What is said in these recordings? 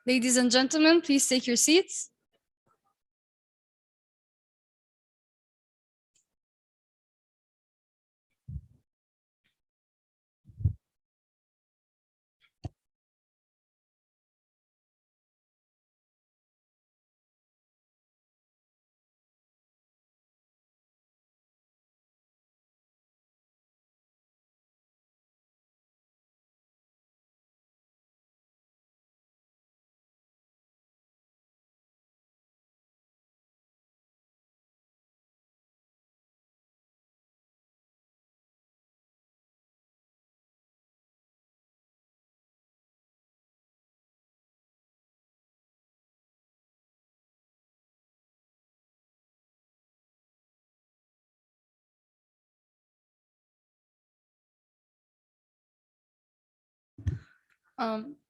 Ladies and gentlemen, please take your seats.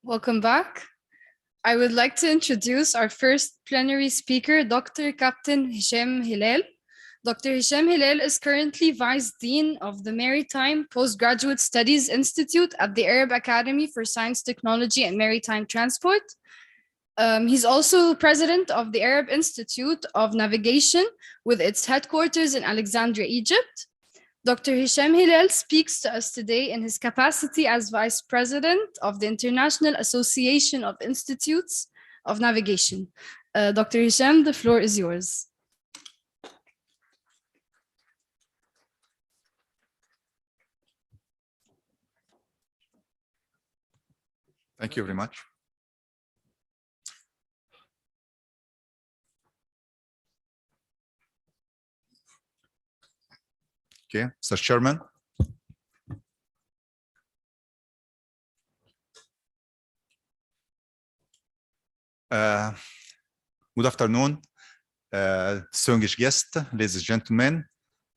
Welcome back. I would like to introduce our first plenary speaker, Dr. Captain Hisham Hilal. Dr. Hisham Hilal is currently Vice Dean of the Maritime Postgraduate Studies Institute at the Arab Academy for Science, Technology, and Maritime Transport. He's also president of the Arab Institute of Navigation with its headquarters in Alexandria, Egypt. Dr. Hisham Hilal speaks to us today in his capacity as Vice President of the International Association of Institutes of Navigation. Dr. Hisham, the floor is yours. Thank you very much. Okay, Mr. Chairman. Good afternoon, distinguished guests, ladies and gentlemen.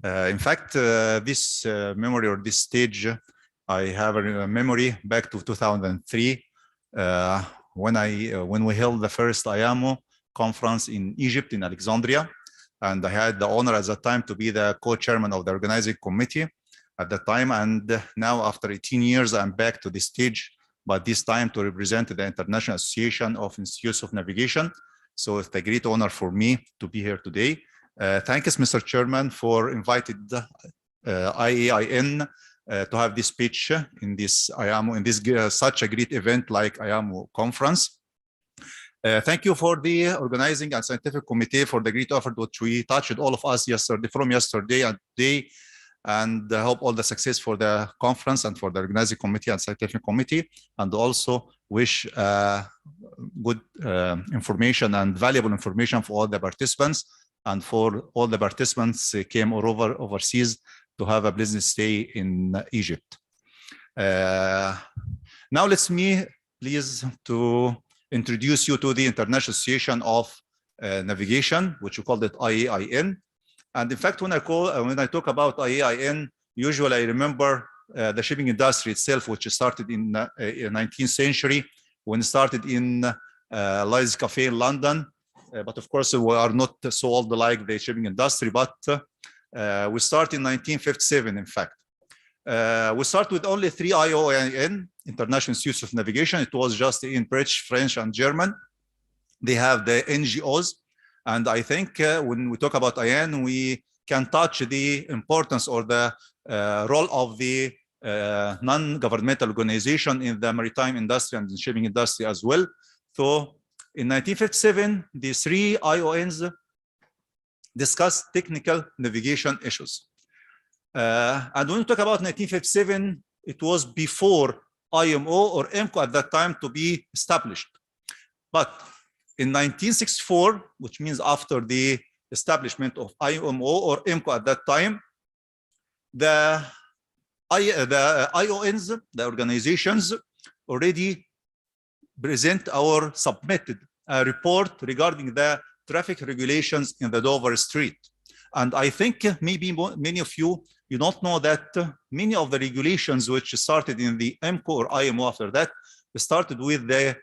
In fact, this memory or this stage, I have a memory back to 2003 when we held the first IAMO conference in Egypt, in Alexandria. And I had the honor at that time to be the co-chairman of the organizing committee at that time. And now, after 18 years, I'm back to this stage, but this time to represent the International Association of Institutes of Navigation. So it's a great honor for me to be here today. Thanks, Mr. Chairman, for inviting IAIN to have this speech in this IAMO, in this such a great event like IAMO conference. Thank you for the organizing and scientific committee for the great effort which we touched all of us yesterday, from yesterday and today, and I hope all the success for the conference and for the organizing committee and scientific committee, and also wish good information and valuable information for all the participants, and for all the participants came overseas to have a pleasant stay in Egypt. Now let me please to introduce you to the International Association of Navigation, which we call it IAIN. And in fact, when I talk about IAIN, usually I remember the shipping industry itself, which started in the 19th century, when it started in Lloyd's Cafe in London. But of course, we are not so old like the shipping industry, but we started in 1957, in fact. We start with only 3 IOIN, International Institutes of Navigation. It was just in British, French, and German. They have the NGOs. And I think when we talk about IAN, we can touch the importance or the role of the non-governmental organization in the maritime industry and the shipping industry as well. So in 1957, the 3 IONs discussed technical navigation issues. And when we talk about 1957, it was before IMO or IMCO at that time to be established. But in 1964, which means after the establishment of IMO or IMCO at that time, the IONs, the organizations, already present or submitted a report regarding the traffic regulations in the Dover Strait. And I think maybe many of you don't know that many of the regulations which started in the IMCO or IMO after that started with the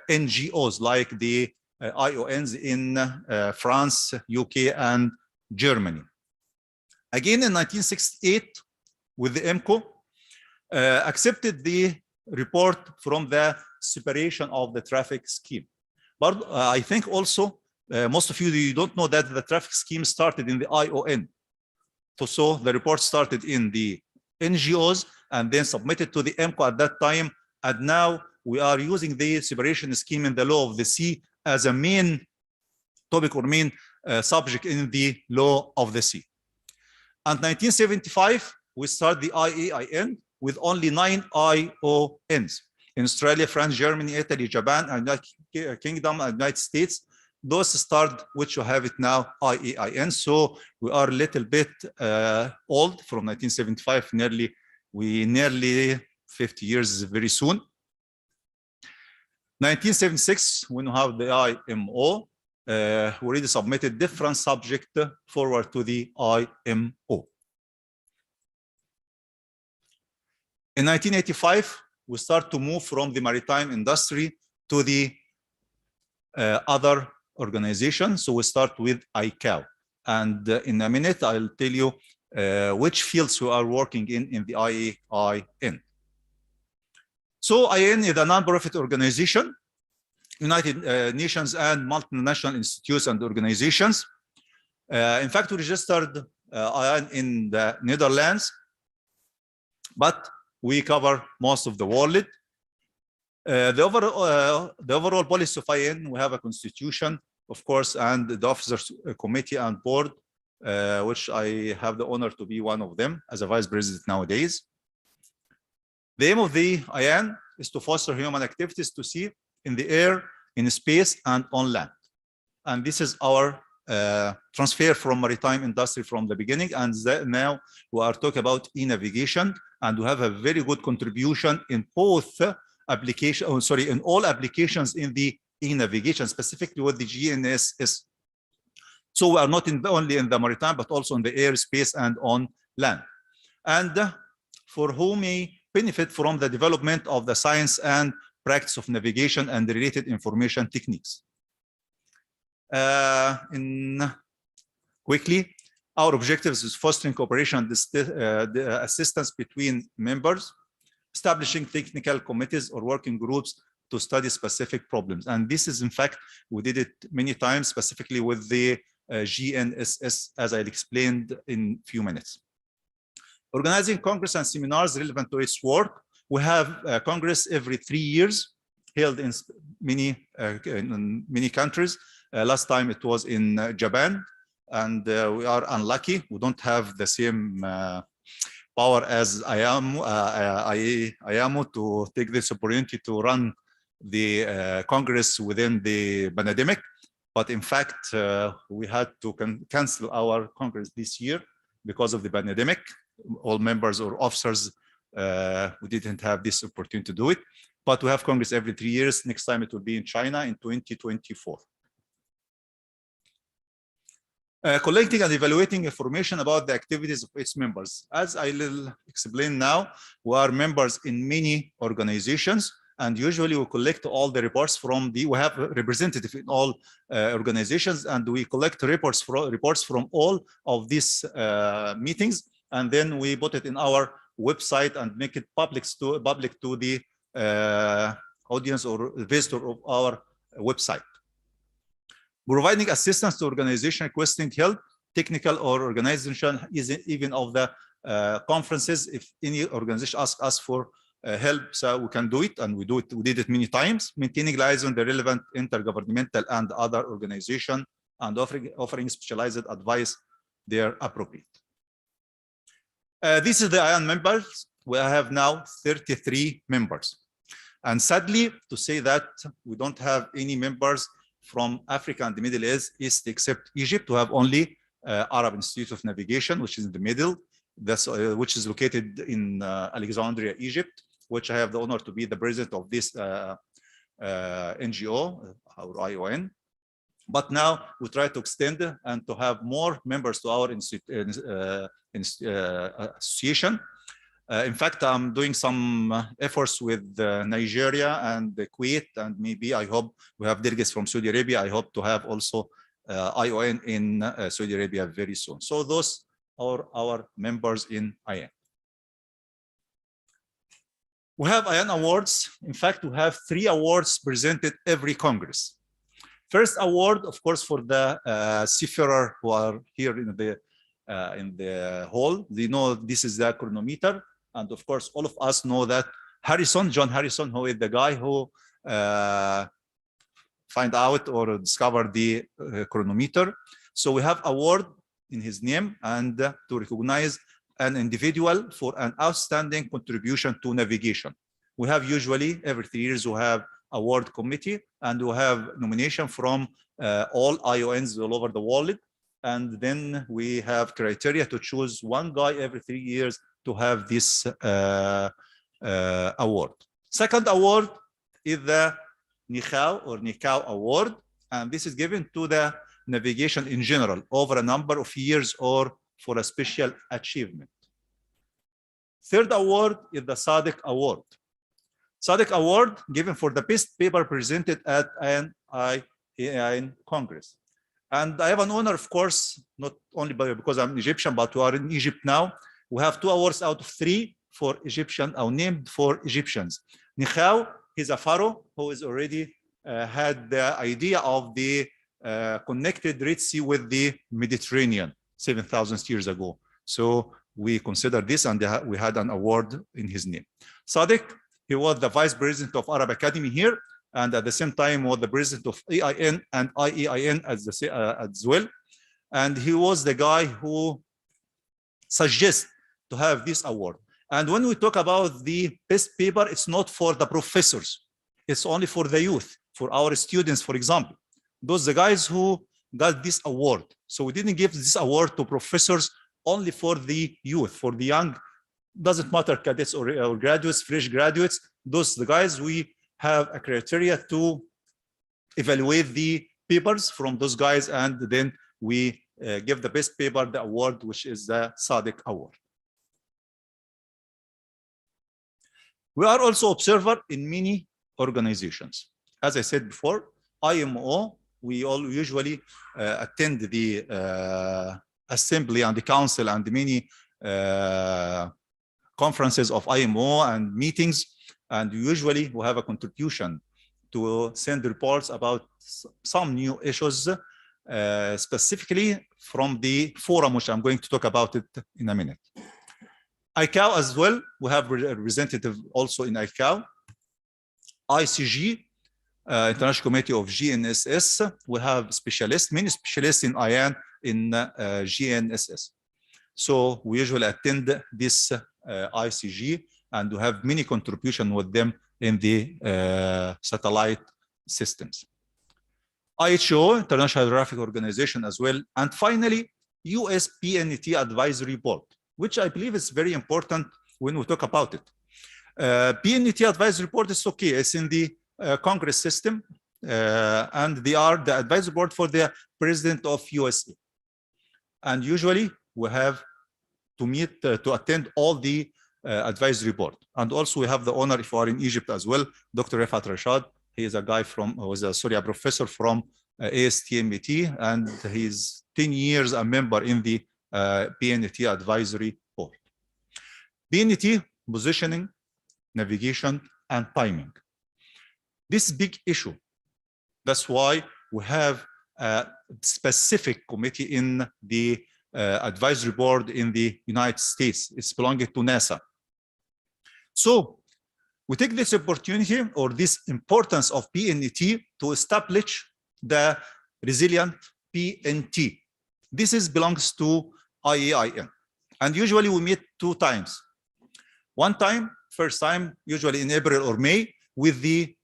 NGOs like the IONs in France, UK, and Germany. Again, in 1968, with the IMCO, accepted the report from the separation of the traffic scheme. But I think also most of you don't know that the traffic scheme started in the ION. So the report started in the NGOs and then submitted to the EMCO at that time. And now we are using the separation scheme in the law of the sea as a main topic or main subject in the law of the sea. And 1975, we start the IAIN with only 9 IONs in Australia, France, Germany, Italy, Japan, and United Kingdom, and United States. Those start, which you have it now, IAIN. So we are a little bit old from 1975, nearly 50 years very soon. 1976, when we have the IMO, we already submitted different subject forward to the IMO. In 1985, we start to move from the maritime industry to the other organizations. So we start with ICAO. And in a minute, I'll tell you which fields we are working in the IAIN. So IAIN is a non-profit organization, United Nations and multinational institutes and organizations. In fact, we registered IAIN in the Netherlands, but we cover most of the world. The overall policy of IAIN, we have a constitution, of course, and the officers committee and board, which I have the honor to be one of them as a vice president nowadays. The aim of the IAIN is to foster human activities to sea, in the air, in space, and on land. And this is our transfer from maritime industry from the beginning. And now we are talking about e-navigation, and we have a very good contribution in both applications, in all applications in the e-navigation, specifically with the GNSS. So we are not only in the maritime, but also in the airspace and on land. And for whom may benefit from the development of the science and practice of navigation and related information techniques. Quickly, our objectives is fostering cooperation and the assistance between members, establishing technical committees or working groups to study specific problems. And this is, in fact, we did it many times, specifically with the GNSS, as I explained in a few minutes. Organizing congress and seminars relevant to its work. We have a congress every 3 years, held in many countries. Last time it was in Japan, and we are unlucky. We don't have the same power as IAMO to take this opportunity to run the Congress within the pandemic. But in fact, we had to cancel our Congress this year because of the pandemic. All members or officers, we didn't have this opportunity to do it. But we have Congress every 3 years. Next time it will be in China in 2024. Collecting and evaluating information about the activities of its members. As I will explain now, we are members in many organizations, and usually we collect all the reports from we have a representative in all organizations, and we collect reports from all of these meetings, and then we put it in our website and make it public to the audience or visitor of our website. Providing assistance to organization requesting help, technical or organization, even of the conferences. If any organization asks us for help, so we can do it, and we do it. We did it many times. Maintaining liaison the relevant intergovernmental and other organization, and offering specialized advice there appropriate. This is the IAN members. We have now 33 members, and sadly to say that we don't have any members from Africa and the Middle East except Egypt. We have only Arab Institute of Navigation, which is in the middle, which is located in Alexandria, Egypt, which I have the honor to be the president of this NGO, or ION. But now we try to extend and to have more members to our association. In fact, I'm doing some efforts with Nigeria and Kuwait, and maybe I hope we have delegates from Saudi Arabia. I hope to have also ION in Saudi Arabia very soon. So those are our members in ION. We have IAN awards. In fact, we have 3 awards presented every Congress. First award, of course, for the seafarer who are here in the hall. They know this is the chronometer. And of course, all of us know that John Harrison, who is the guy who find out or discover the chronometer. So we have award in his name and to recognize an individual for an outstanding contribution to navigation. We have usually every 3 years we have award committee and we have nomination from all IONs all over the world. And then we have criteria to choose one guy every 3 years to have this award. Second award is the Nikau Award, and this is given to the navigation in general over a number of years or for a special achievement. Third award is the Saddek Award. Saddek Award given for the best paper presented at an IAN Congress. And I have an honor, of course, not only because I'm Egyptian, but we are in Egypt now. We have 2 awards out of 3 for Egyptian, or named for Egyptians. Nikau, he's a pharaoh who has already had the idea of the connected Red Sea with the Mediterranean 7,000 years ago. So we consider this and we had an award in his name. Saddek, he was the vice president of Arab Academy here, and at the same time was the president of AIN and IAIN as well. And he was the guy who suggests to have this award. And when we talk about the best paper, it's not for the professors. It's only for the youth, for our students, for example. Those are the guys who got this award. So we didn't give this award to professors only for the youth, for the young, doesn't matter, cadets or graduates, fresh graduates. Those are the guys we have a criteria to evaluate the papers from those guys, and then we give the best paper the award, which is the Saddek Award. We are also observer in many organizations. As I said before, IMO, we all usually attend the assembly and the council and many conferences of IMO and meetings, and usually we have a contribution to send reports about some new issues, specifically from the forum, which I'm going to talk about it in a minute. ICAO as well, we have a representative also in ICAO. ICG, International Committee of GNSS, we have specialists, many specialists in IAN in GNSS. So we usually attend this ICG and we have many contributions with them in the satellite systems. IHO, International Hydrographic Organization as well. And finally, US PNT Advisory Board, which I believe is very important when we talk about it. PNT Advisory Board is okay, it's in the Congress system, and they are the advisory board for the President of USA. And usually we have to meet, to attend all the advisory board. And also we have the honor, if you are in Egypt as well, Dr. Refat Rashad. He is a guy from, a professor from ASTMET, and he's 10 years a member in the PNT advisory board. PNT, positioning, navigation, and timing. This big issue. That's why we have a specific committee in the advisory board in the United States. It's belonging to NASA. So we take this opportunity or this importance of PNT to establish the resilient PNT. This belongs to IAIN. And usually we meet 2 times. One time, first time, usually in April or May, with the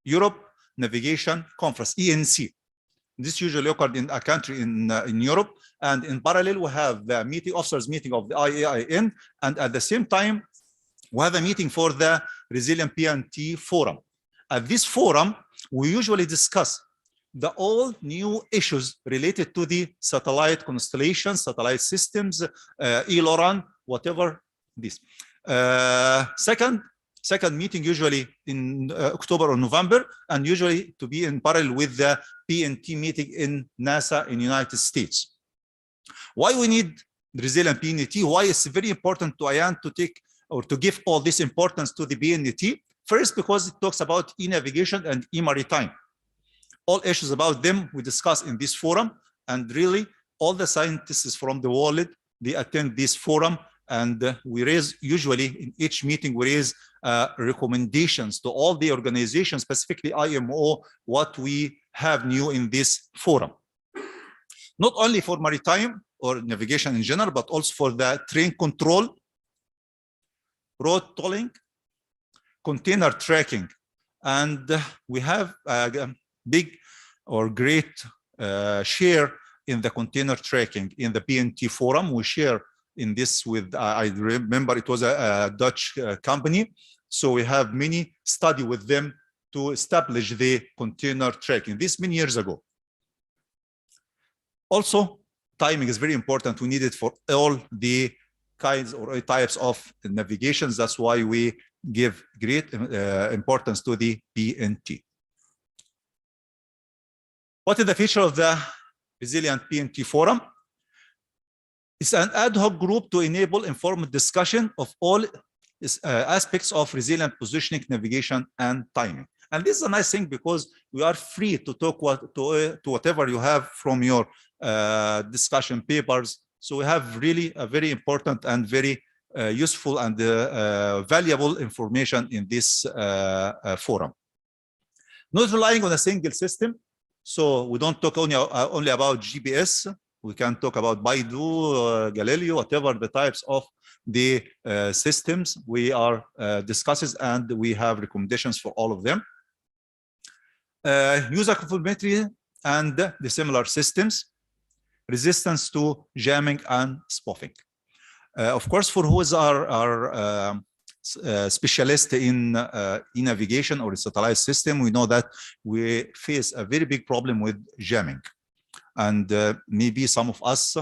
Europe Navigation Conference, ENC. This usually occurred in a country in Europe. And in parallel, we have the officers meeting of the IAIN. And at the same time, we have a meeting for the Resilient PNT Forum. At this forum, we usually discuss the all new issues related to the satellite constellations, satellite systems, ELORAN, whatever this. Second meeting usually in October or November, and usually to be in parallel with the PNT meeting in NASA in United States. Why we need resilient PNT? Why it's very important to IAN to take or to give all this importance to the BNT. First, because it talks about e-navigation and e-maritime. All issues about them we discuss in this forum, and really all the scientists from the world, they attend this forum, and we raise, usually in each meeting, we raise recommendations to all the organizations, specifically IMO, what we have new in this forum. Not only for maritime or navigation in general, but also for the train control, road tolling, container tracking. And we have a big or great share in the container tracking in the PNT forum. We share in this with, I remember it was a Dutch company. So we have many study with them to establish the container tracking. This many years ago. Also, timing is very important. We need it for all the kinds or types of navigations. That's why we give great importance to the PNT. What is the feature of the Resilient PNT Forum? It's an ad hoc group to enable informed discussion of all aspects of resilient positioning, navigation, and timing. And this is a nice thing because we are free to talk to whatever you have from your discussion papers. So we have really a very important and very useful and valuable information in this forum. Not relying on a single system. So we don't talk only about GPS. We can talk about Baidu, Galileo, whatever the types of the systems we are discussing, and we have recommendations for all of them. User conformity and the similar systems, resistance to jamming and spoofing. Of course, for who is our specialist in e-navigation or satellite system, we know that we face a very big problem with jamming. And maybe some of us,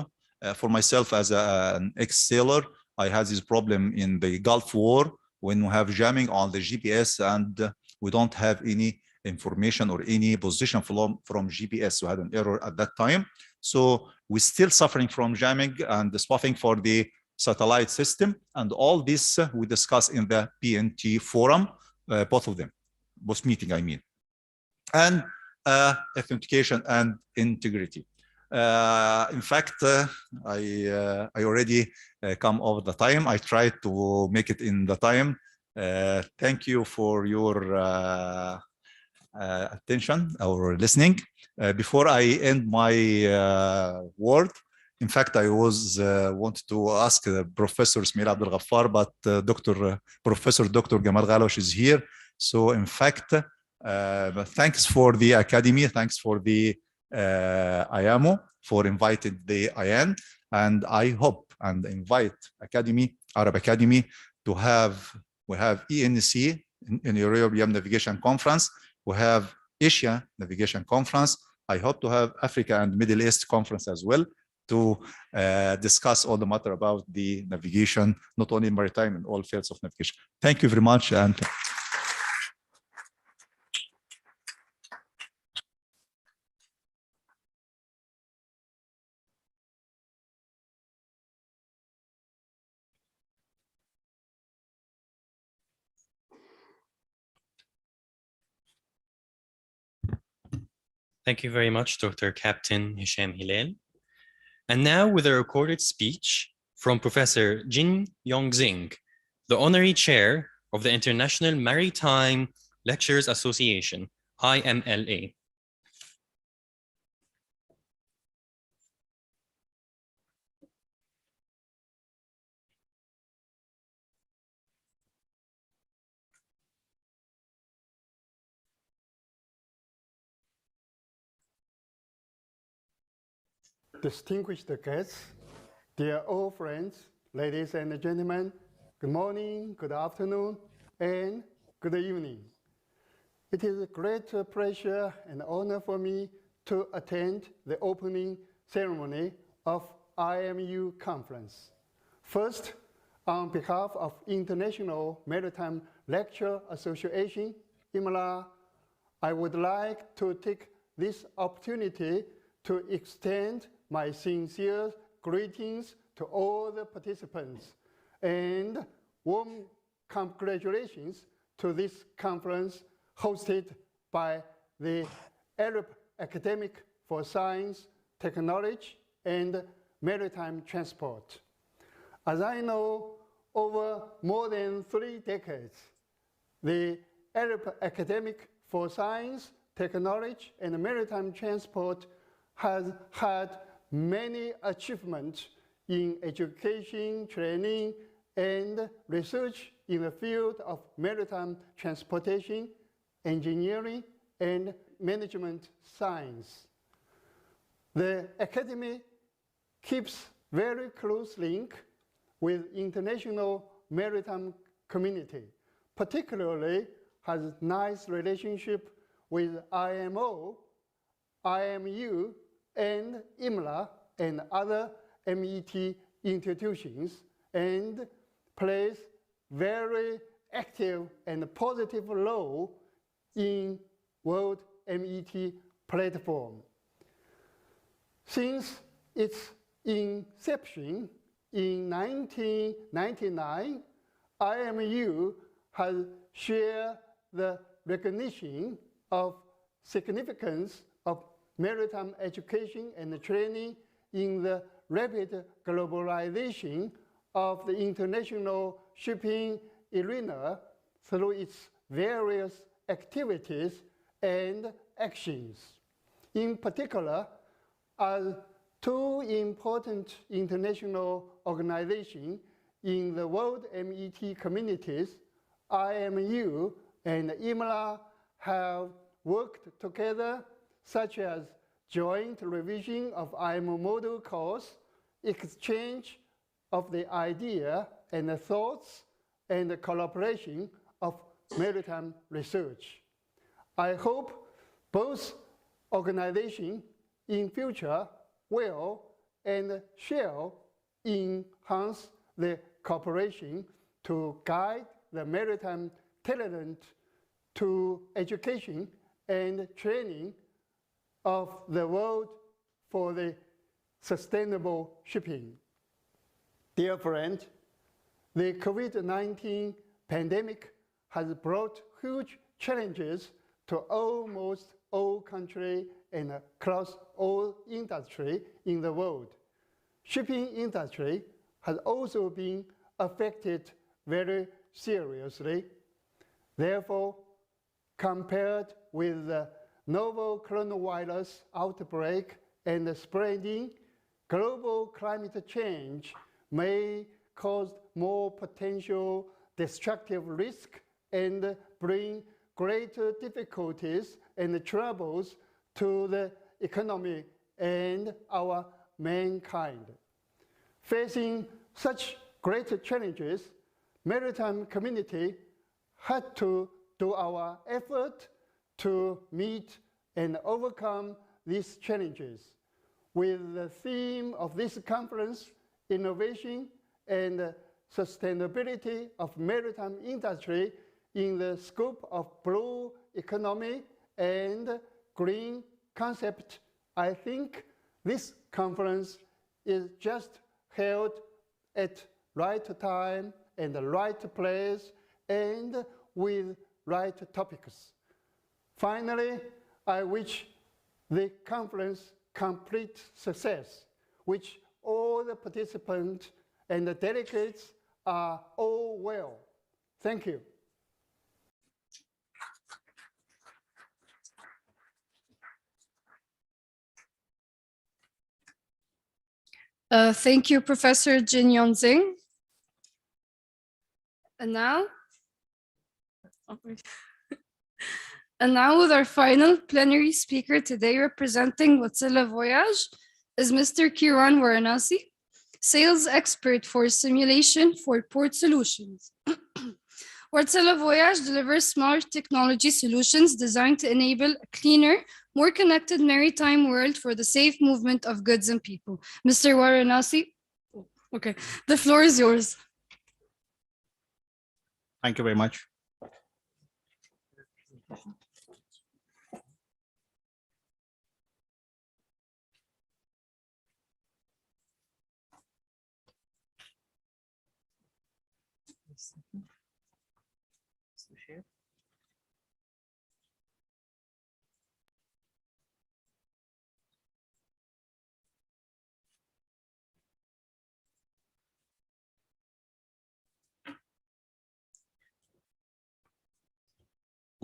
for myself as an ex-sailor, I had this problem in the Gulf War when we have jamming on the GPS and we don't have any information or any position from GPS. We had an error at that time. So we're still suffering from jamming and spoofing for the satellite system. And all this we discuss in the PNT forum, both of them, both meeting, I mean. And authentication and integrity. In fact, I already come over the time. I tried to make it in the time. Thank you for your attention or listening. Before I end my word, in fact, I was wanted to ask Professor Smail Abdel Ghaffar, but Professor Dr. Gamal Ghalosh is here. So in fact, thanks for the Academy, thanks for the IAMO for inviting the IAN, and I hope and invite Academy, Arab Academy, to have, we have ENC in European Navigation Conference, we have Asia Navigation Conference, I hope to have Africa and Middle East Conference as well, to discuss all the matter about the navigation, not only maritime, in all fields of navigation. Thank you very much. And Thank you very much, Dr. Captain Hisham Hilal. And now with a recorded speech from Professor Jin Yongxing, the Honorary Chair of the International Maritime Lecturers Association, IMLA. Distinguished guests, dear old friends, ladies and gentlemen, good morning, good afternoon, and good evening. It is a great pleasure and honor for me to attend the opening ceremony of IMU conference. First, on behalf of International Maritime Lecturer Association, IMLA, I would like to take this opportunity to extend my sincere greetings to all the participants and warm congratulations to this conference hosted by the Arab Academic for Science, Technology, and Maritime Transport. As I know, over more than 3 decades, the Arab Academic for Science, Technology, and Maritime Transport has had many achievements in education, training, and research in the field of maritime transportation, engineering, and management science. The Academy keeps very close link with international maritime community, particularly has nice relationship with IMO, IMU, and IMLA, and other MET institutions, and plays very active and positive role in World MET platform. Since its inception in 1999, IMU has shared the recognition of significance of maritime education and training in the rapid globalization of the international shipping arena through its various activities and actions. In particular, as 2 important international organizations in the world MET communities, IMU and IMLA, have worked together, such as joint revision of IMO model course, exchange of the idea and the thoughts, and the collaboration of maritime research. I hope both organizations in future will and shall enhance the cooperation to guide the maritime talent to education and training of the world for the sustainable shipping. Dear friend, the COVID-19 pandemic has brought huge challenges to almost all countries and across all industry in the world. Shipping industry has also been affected very seriously. Therefore, compared with the novel coronavirus outbreak and the spreading, global climate change may cause more potential destructive risk and bring greater difficulties and troubles to the economy and our mankind. Facing such great challenges, maritime community had to do our effort to meet and overcome these challenges. With the theme of this conference, innovation and sustainability of maritime industry in the scope of blue economy and green concept, I think this conference is just held at right time and the right place and with right topics. Finally, I wish the conference complete success, which all the participants and the delegates are all well. Thank you. Thank you, Professor Jin Yongzing. And now, with our final plenary speaker today representing Wärtsilä Voyage is Mr. Kiran Varanasi, sales expert for simulation for port solutions. Wärtsilä Voyage delivers smart technology solutions designed to enable a cleaner, more connected maritime world for the safe movement of goods and people. Mr. Varanasi, okay, the floor is yours. Thank you very much. Good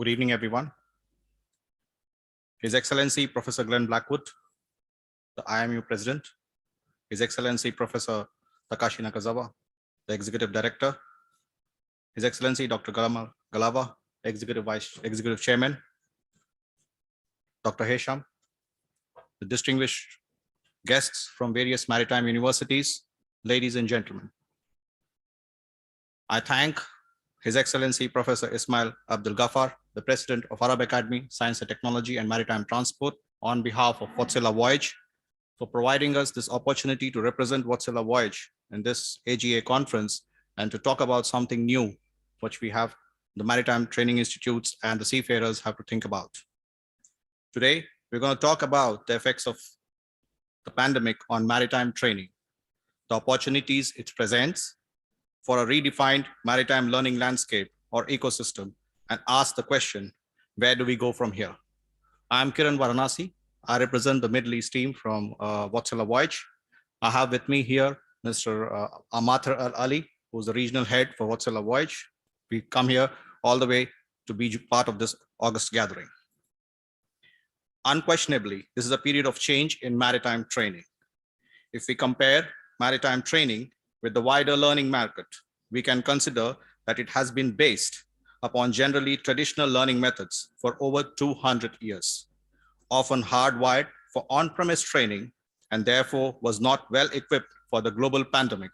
evening, everyone. His Excellency Professor Glenn Blackwood, the IMU President, His Excellency Professor Takashi Nakazawa, the Executive Director, His Excellency Dr. Galava, Executive Chairman, Dr. Hesham, the distinguished guests from various maritime universities, ladies and gentlemen. I thank His Excellency Professor Ismail Abdul Ghaffar, the President of Arab Academy, Science and Technology and Maritime Transport, on behalf of Wärtsilä Voyage, for providing us this opportunity to represent Wärtsilä Voyage in this AGA conference and to talk about something new, which we have the Maritime Training Institutes and the seafarers have to think about. Today, we're going to talk about the effects of the pandemic on maritime training, the opportunities it presents for a redefined maritime learning landscape or ecosystem, and ask the question, where do we go from here? I'm Kiran Varanasi. I represent the Middle East team from Wärtsilä Voyage. I have with me here Mr. Amathar Al-Ali, who's the regional head for Wärtsilä Voyage. We come here all the way to be part of this August gathering. Unquestionably, this is a period of change in maritime training. If we compare maritime training with the wider learning market, we can consider that it has been based upon generally traditional learning methods for over 200 years, often hardwired for on-premise training, and therefore was not well equipped for the global pandemic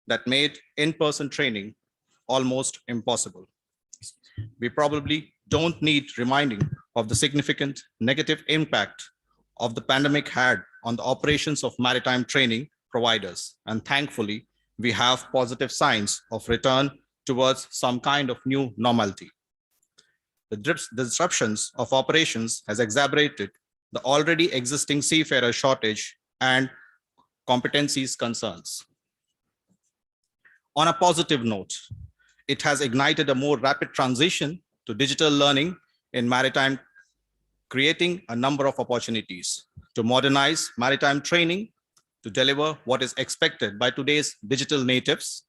that made in-person training almost impossible. We probably don't need reminding of the significant negative impact of the pandemic had on the operations of maritime training providers. And thankfully, we have positive signs of return towards some kind of new normality. The disruptions of operations has exacerbated the already existing seafarer shortage and competencies concerns. On a positive note, it has ignited a more rapid transition to digital learning in maritime, creating a number of opportunities to modernize maritime training, to deliver what is expected by today's digital natives,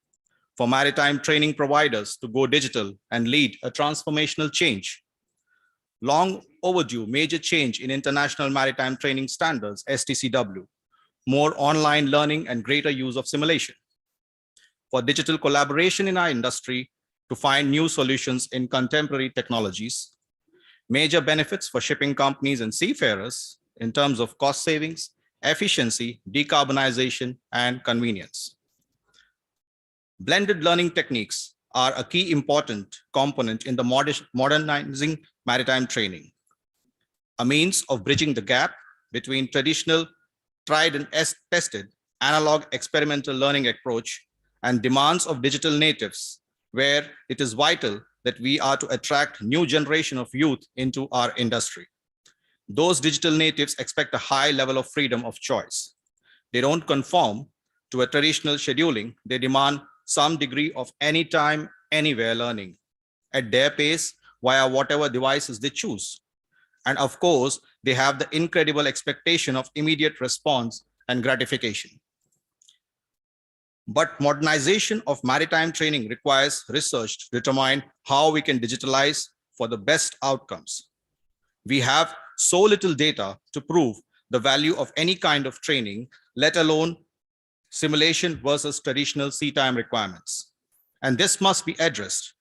for maritime training providers to go digital and lead a transformational change. Long overdue major change in international maritime training standards, STCW, more online learning and greater use of simulation. For digital collaboration in our industry to find new solutions in contemporary technologies, major benefits for shipping companies and seafarers in terms of cost savings, efficiency, decarbonization, and convenience. Blended learning techniques are a key important component in the modernizing maritime training, a means of bridging the gap between traditional, tried and tested analog experimental learning approach and demands of digital natives, where it is vital that we are to attract new generation of youth into our industry. Those digital natives expect a high level of freedom of choice. They don't conform to a traditional scheduling. They demand some degree of anytime, anywhere learning at their pace via whatever devices they choose. And of course, they have the incredible expectation of immediate response and gratification. But modernization of maritime training requires research to determine how we can digitalize for the best outcomes. We have so little data to prove the value of any kind of training, let alone simulation versus traditional sea time requirements. And this must be addressed.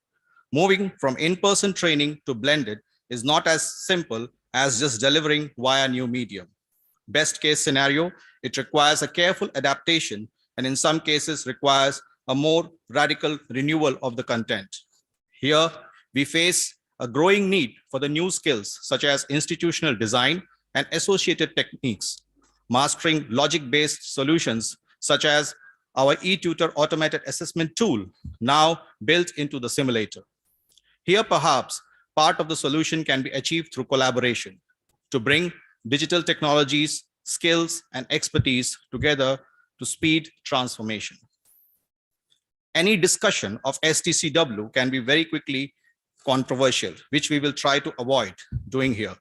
Moving from in-person training to blended is not as simple as just delivering via new medium. Best case scenario, it requires a careful adaptation and in some cases requires a more radical renewal of the content. Here, we face a growing need for the new skills such as institutional design and associated techniques, mastering logic-based solutions such as our eTutor automated assessment tool, now built into the simulator. Here, perhaps, part of the solution can be achieved through collaboration to bring digital technologies, skills, and expertise together to speed transformation. any discussion of STCW can be very quickly controversial, which we will try to avoid doing here,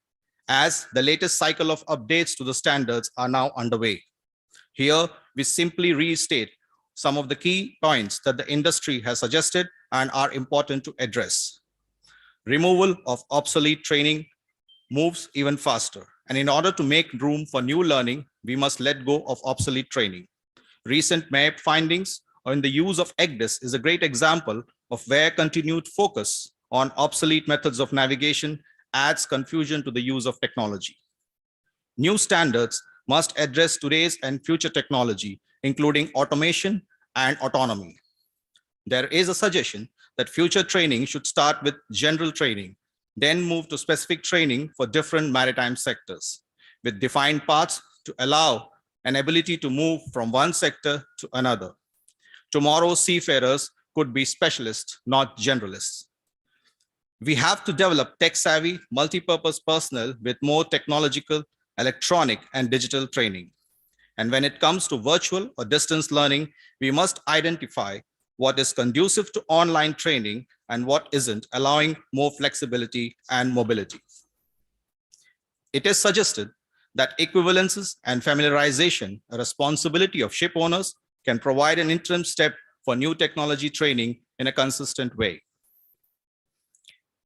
as the latest cycle of updates to the standards are now underway. Here, we simply restate some of the key points that the industry has suggested and are important to address. Removal of obsolete training moves even faster. And in order to make room for new learning, we must let go of obsolete training. Recent MAP findings on the use of EGDIS is a great example of where continued focus on obsolete methods of navigation adds confusion to the use of technology. New standards must address today's and future technology, including automation and autonomy. There is a suggestion that future training should start with general training, then move to specific training for different maritime sectors, with defined paths to allow an ability to move from one sector to another. Tomorrow's seafarers could be specialists, not generalists. We have to develop tech-savvy, multi-purpose personnel with more technological, electronic, and digital training. And when it comes to virtual or distance learning, we must identify what is conducive to online training and what isn't, allowing more flexibility and mobility. It is suggested that equivalences and familiarization, a responsibility of ship owners, can provide an interim step for new technology training in a consistent way.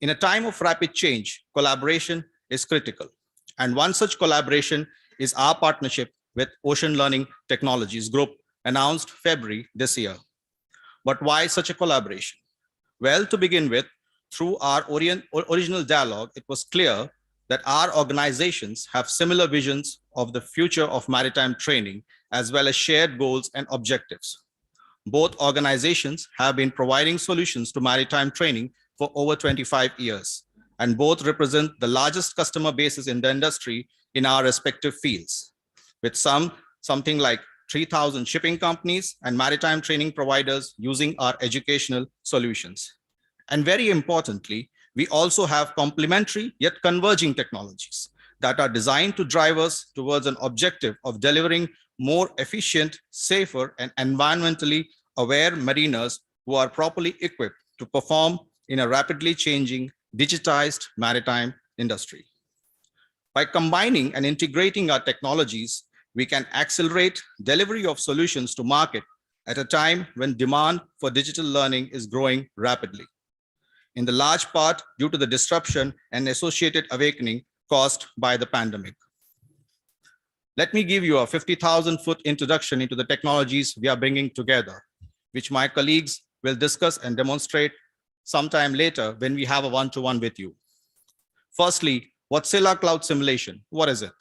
In a time of rapid change, collaboration is critical. And one such collaboration is our partnership with Ocean Learning Technologies Group, announced February this year. But why such a collaboration? Well, to begin with, through our original dialogue, it was clear that our organizations have similar visions of the future of maritime training, as well as shared goals and objectives. Both organizations have been providing solutions to maritime training for over 25 years, and both represent the largest customer bases in the industry in our respective fields, with something like 3,000 shipping companies and maritime training providers using our educational solutions. And very importantly, we also have complementary yet converging technologies that are designed to drive us towards an objective of delivering more efficient, safer, and environmentally aware mariners who are properly equipped to perform in a rapidly changing, digitized maritime industry. By combining and integrating our technologies, we can accelerate delivery of solutions to market at a time when demand for digital learning is growing rapidly, in the large part due to the disruption and associated awakening caused by the pandemic. Let me give you a 50,000-foot introduction into the technologies we are bringing together, which my colleagues will discuss and demonstrate sometime later when we have a one-to-one with you. Firstly, Wärtsilä Cloud Simulation. What is it?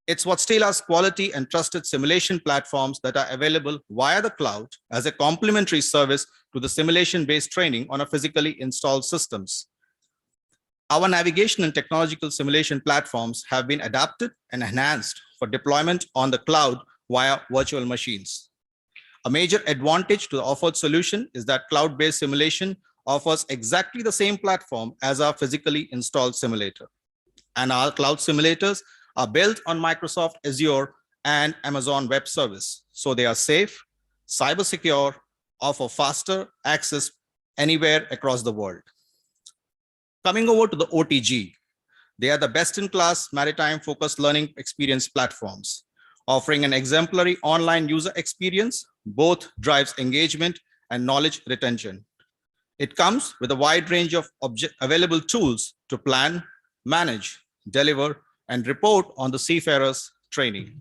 It's Wärtsilä's quality and trusted simulation platforms that are available via the cloud as a complementary service to the simulation-based training on a physically installed systems. Our navigation and technological simulation platforms have been adapted and enhanced for deployment on the cloud via virtual machines. A major advantage to the offered solution is that cloud-based simulation offers exactly the same platform as our physically installed simulator. And our cloud simulators are built on Microsoft Azure and Amazon Web Service. So they are safe, cyber secure, offer faster access anywhere across the world. Coming over to the OTG, they are the best-in-class maritime-focused learning experience platforms, offering an exemplary online user experience, both drives engagement and knowledge retention. It comes with a wide range of available tools to plan, manage, deliver, and report on the seafarers' training.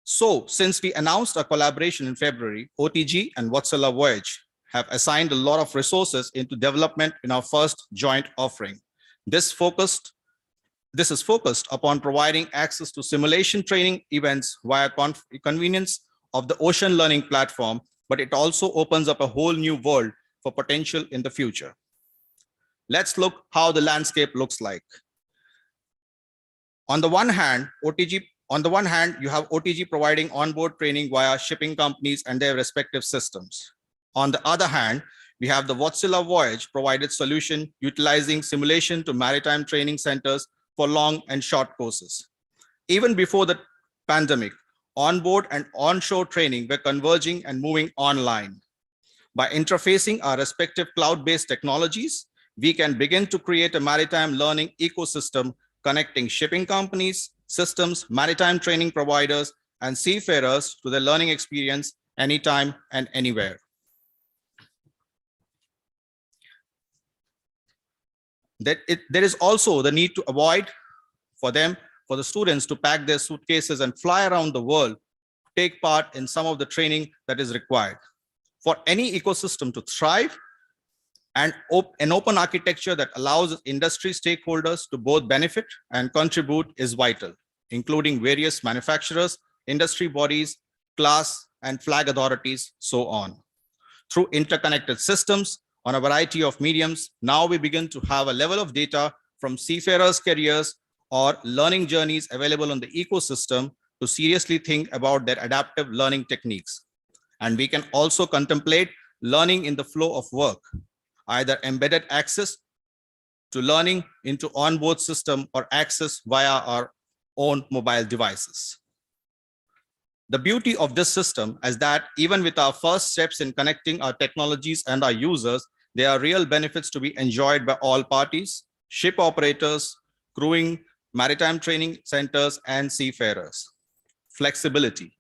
So, since we announced our collaboration in February, OTG and Wärtsilä Voyage have assigned a lot of resources into development in our first joint offering. This is focused upon providing access to simulation training events via convenience of the Ocean Learning platform, but it also opens up a whole new world for potential in the future. Let's look how the landscape looks like. On the one hand, you have OTG providing onboard training via shipping companies and their respective systems. On the other hand, we have the Wärtsilä Voyage provided solution utilizing simulation to maritime training centers for long and short courses. Even before the pandemic, onboard and onshore training were converging and moving online. By interfacing our respective cloud-based technologies, we can begin to create a maritime learning ecosystem connecting shipping companies, systems, maritime training providers, and seafarers to the learning experience anytime and anywhere. There is also the need to avoid for the students to pack their suitcases and fly around the world, take part in some of the training that is required. For any ecosystem to thrive, and an open architecture that allows industry stakeholders to both benefit and contribute is vital, including various manufacturers, industry bodies, class and flag authorities, so on. Through interconnected systems on a variety of mediums, now we begin to have a level of data from seafarers' careers or learning journeys available on the ecosystem to seriously think about their adaptive learning techniques. And we can also contemplate learning in the flow of work, either embedded access to learning into onboard system or access via our own mobile devices. The beauty of this system is that even with our first steps in connecting our technologies and our users, there are real benefits to be enjoyed by all parties, ship operators, crewing, maritime training centers, and seafarers. Flexibility.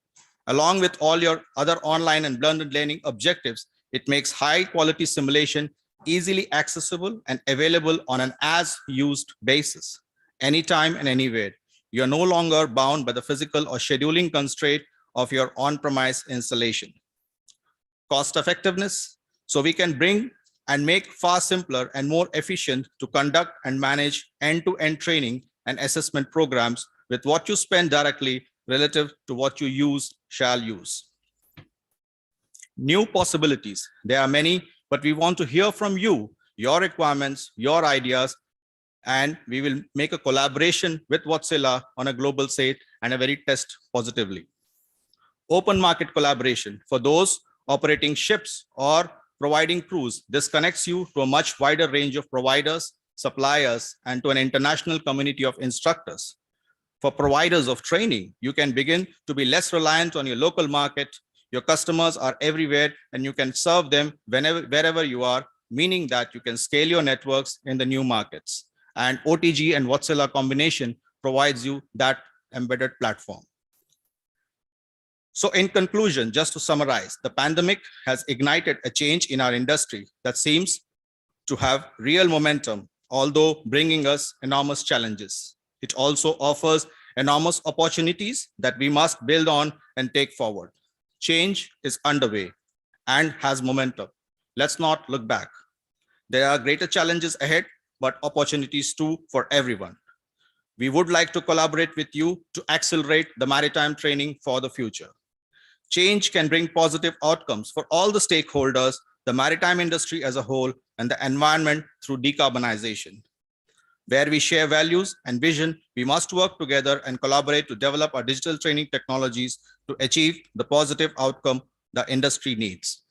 Along with all your other online and blended learning objectives, it makes high quality simulation easily accessible and available on an as-used basis, anytime and anywhere. You are no longer bound by the physical or scheduling constraint of your on-premise installation. Cost effectiveness, so we can bring and make far simpler and more efficient to conduct and manage end-to-end training and assessment programs with what you spend directly relative to what you shall use. New possibilities, there are many, but we want to hear from you, your requirements, your ideas, and we will make a collaboration with Wärtsilä on a global stage and a very test positively. Open market collaboration for those operating ships or providing crews. This connects you to a much wider range of providers, suppliers, and to an international community of instructors. For providers of training, you can begin to be less reliant on your local market. Your customers are everywhere and you can serve them wherever you are, meaning that you can scale your networks in the new markets. And OTG and Wärtsilä combination provides you that embedded platform. So in conclusion, just to summarize, the pandemic has ignited a change in our industry that seems to have real momentum, although bringing us enormous challenges. It also offers enormous opportunities that we must build on and take forward. Change is underway and has momentum. Let's not look back. There are greater challenges ahead, but opportunities too for everyone. We would like to collaborate with you to accelerate the maritime training for the future. Change can bring positive outcomes for all the stakeholders, the maritime industry as a whole, and the environment through decarbonization. Where we share values and vision, we must work together and collaborate to develop our digital training technologies to achieve the positive outcome the industry needs.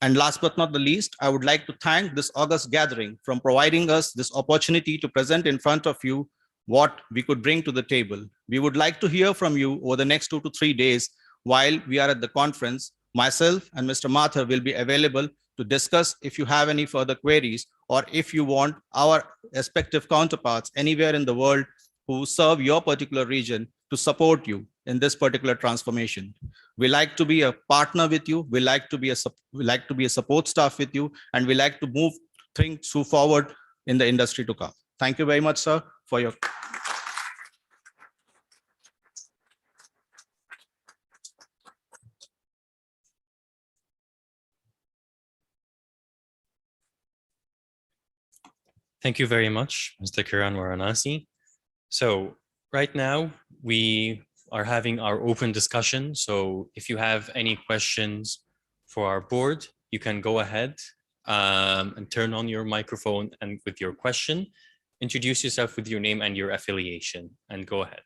And last but not the least, I would like to thank this August gathering for providing us this opportunity to present in front of you what we could bring to the table. We would like to hear from you over the next 2 to 3 days while we are at the conference. Myself and Mr. Mathur will be available to discuss if you have any further queries or if you want our respective counterparts anywhere in the world who serve your particular region to support you in this particular transformation. We like to be a partner with you. We like to be a support staff with you, and we like to move things forward in the industry to come. Thank you very much, sir, for your. Thank you very much, Mr. Kiran Varanasi. So right now we are having our open discussion. So if you have any questions for our board, you can go ahead and turn on your microphone and with your question, introduce yourself with your name and your affiliation and go ahead.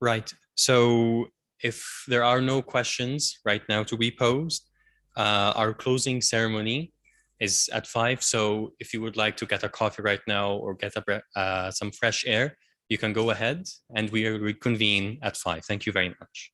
Right. So if there are no questions right now to be posed, our closing ceremony is at 5. So if you would like to get a coffee right now or get some fresh air, you can go ahead and we reconvene at 5. Thank you very much.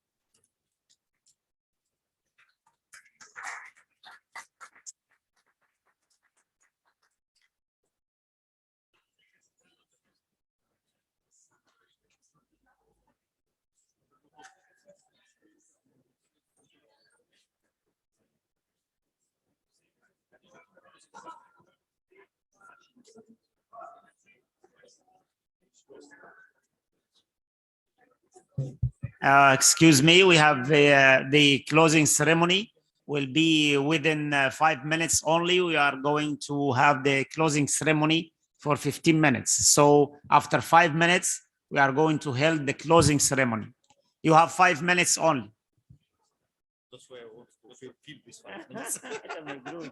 Excuse me, we have the closing ceremony will be within 5 minutes only. We are going to have the closing ceremony for 15 minutes. So after 5 minutes, we are going to hold the closing ceremony. You have 5 minutes only. That's why I want to feel this 5 minutes. Absolutely.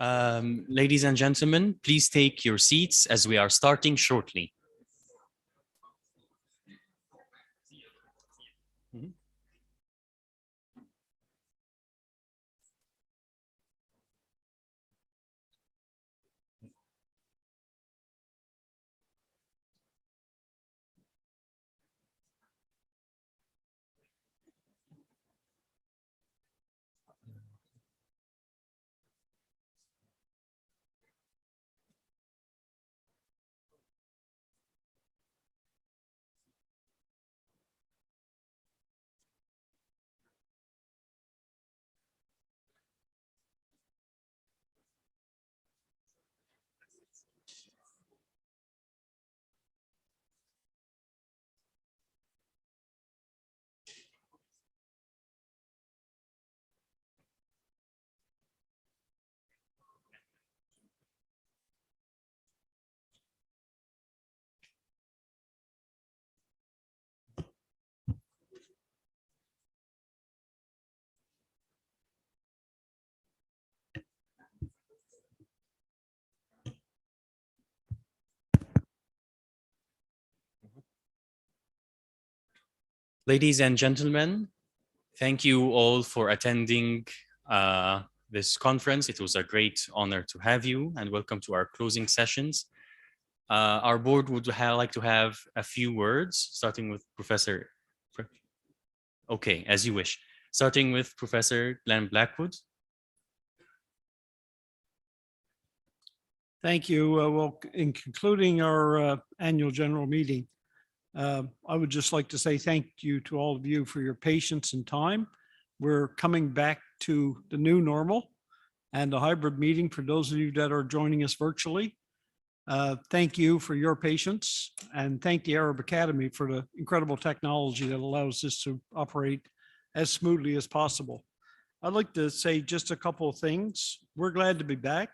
Ladies and gentlemen, please take your seats as we are starting shortly. Ladies and gentlemen, thank you all for attending this conference. It was a great honor to have you, and welcome to our closing sessions. Our board would like to have a few words, starting with Professor. Okay, as you wish. Starting with Professor Glenn Blackwood. Thank you. Well, in concluding our annual general meeting, I would just like to say thank you to all of you for your patience and time. We're coming back to the new normal and a hybrid meeting for those of you that are joining us virtually. Thank you for your patience, and thank the Arab Academy for the incredible technology that allows this to operate as smoothly as possible. I'd like to say just a couple of things. We're glad to be back,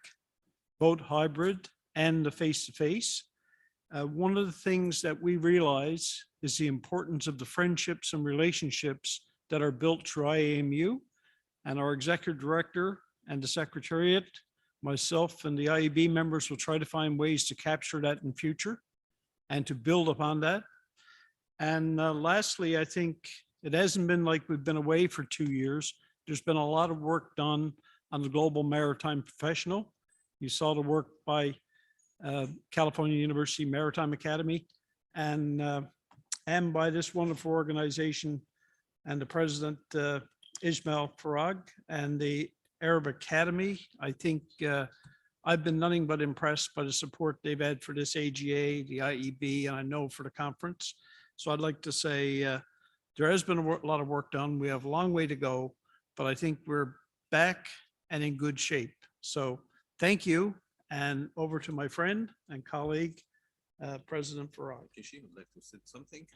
both hybrid and the face-to-face. One of the things that we realize is the importance of the friendships and relationships that are built through IAMU, and our executive director and the secretariat, myself and the IEB members will try to find ways to capture that in future and to build upon that. And lastly, I think it hasn't been like we've been away for 2 years. There's been a lot of work done on the Global Maritime Professional. You saw the work by California University Maritime Academy and by this wonderful organization and the president, Ismail Farag, and the Arab Academy. I think I've been nothing but impressed by the support they've had for this AGA, the IEB, and I know for the conference. So I'd like to say there has been a lot of work done. We have a long way to go, but I think we're back and in good shape. So thank you. And over to my friend and colleague, President Farag. Kishi would like to say something.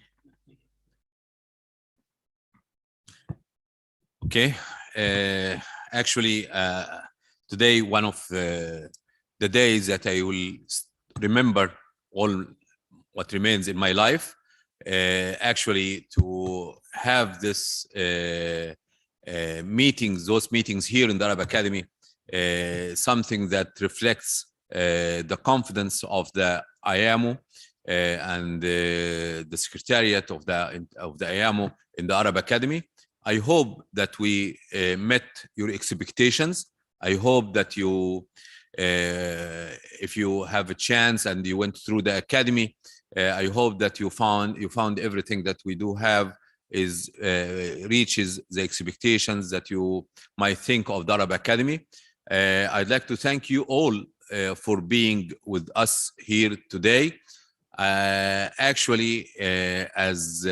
Okay. Actually, today, one of the days that I will remember all what remains in my life, actually to have this meetings, those meetings here in the Arab Academy, something that reflects the confidence of the IAMU and the Secretariat of the IAMU in the Arab Academy. I hope that we met your expectations. I hope that you, if you have a chance and you went through the academy, I hope that you found everything that we do have is reaches the expectations that you might think of the Arab Academy. I'd like to thank you all for being with us here today. Actually, as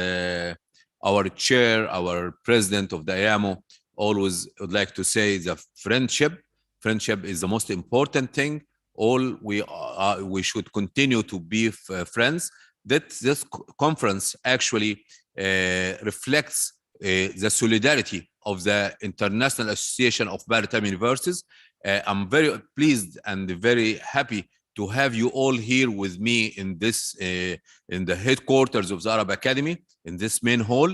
our chair, our president of the IAMU, always would like to say the friendship. Friendship is the most important thing. All we should continue to be friends. That this conference actually reflects the solidarity of the International Association of Maritime Universities. I'm very pleased and very happy to have you all here with me in this in the headquarters of the Arab Academy, in this main hall.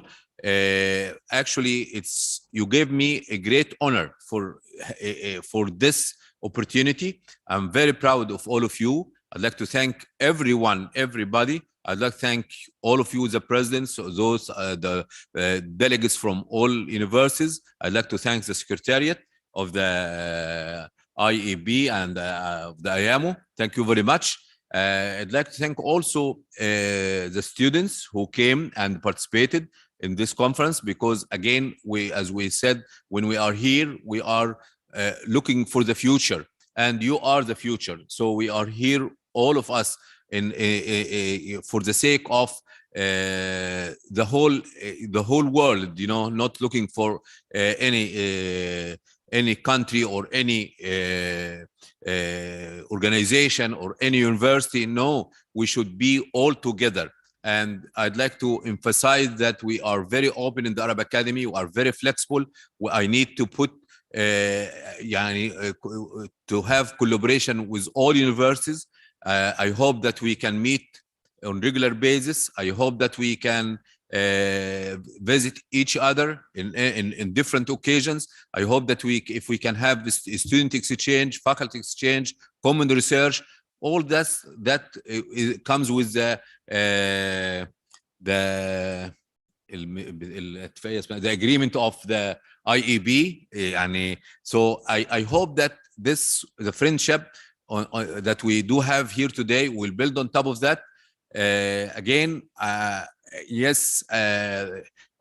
Actually, you gave me a great honor for this opportunity. I'm very proud of all of you. I'd like to thank everyone, everybody. I'd like to thank all of you, the presidents, those the delegates from all universities. I'd like to thank the secretariat of the IEB and the IAMO. Thank you very much. I'd like to thank also the students who came and participated in this conference, because again, as we said, when we are here, we are looking for the future, and you are the future. So we are here, all of us, for the sake of the whole world, not looking for any country or any organization or any university. No, we should be all together. And I'd like to emphasize that we are very open in the Arab Academy. We are very flexible. I need to put to have collaboration with all universities. I hope that we can meet on regular basis. I hope that we can visit each other in different occasions. I hope that if we can have this student exchange, faculty exchange, common research, all that comes with the agreement of the IEB. So I hope that the friendship that we do have here today will build on top of that. Again, yes,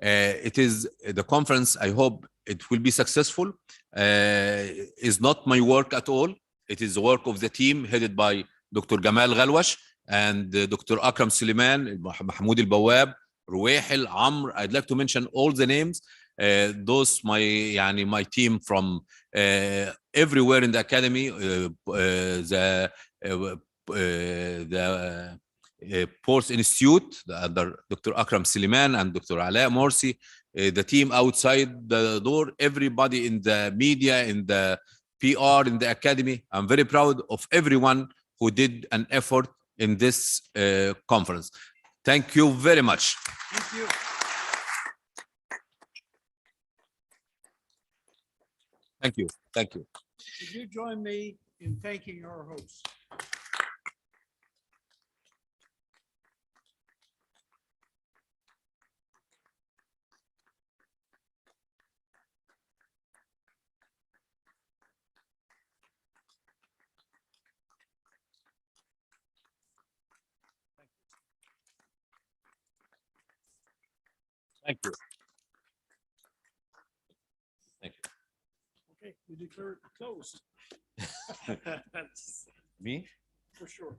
it is the conference. I hope it will be successful. Is not my work at all. It is the work of the team headed by Dr. Gamal Ghalwash and Dr. Akram Suleiman, Mahmoud Al-Bawab, Ruwehil, Amr. I'd like to mention all the names. Those my team from everywhere in the academy, the Port Institute, Dr. Akram Suleiman and Dr. Ala Morsi, the team outside the door, everybody in the media, in the PR, in the academy. I'm very proud of everyone who did an effort in this conference. Thank you very much. Thank you. Thank you. Thank you. Would you join me in thanking our hosts? Thank you. Thank you. Okay, we declare it closed. Me? For sure.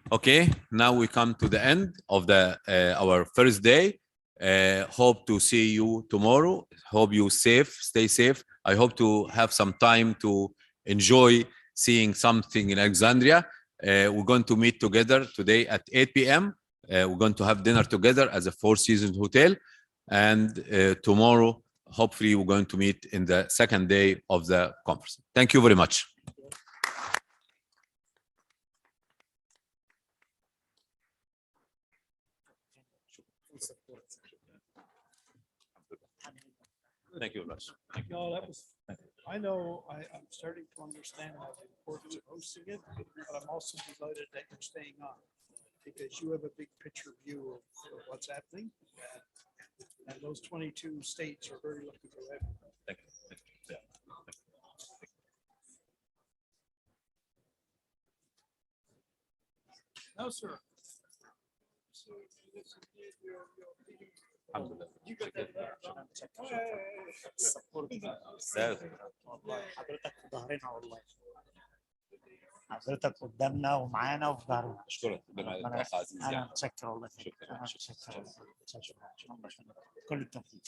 Okay, now we come to the end of our first day. Hope to see you tomorrow. Hope you stay safe. I hope to have some time to enjoy seeing something in Alexandria. We're going to meet together today at 8 p.m. We're going to have dinner together as a Four Seasons hotel. And tomorrow, hopefully, we're going to meet in the second day of the conference. Thank you very much. Thank you very much. No, that was, I know, I'm starting to understand the importance of hosting it, but I'm also delighted that you're staying on, because you have a big picture view of what's happening. And those 22 states are very lucky to have you. Thank you. Yeah. No, sir. So, you got that there. حضرتك في ظهرنا والله. حضرتك قدامنا ومعانا وفي ظهرنا. أشكرك. أنا متشكر والله. شكرا. أنا متشكر. كل التوفيق.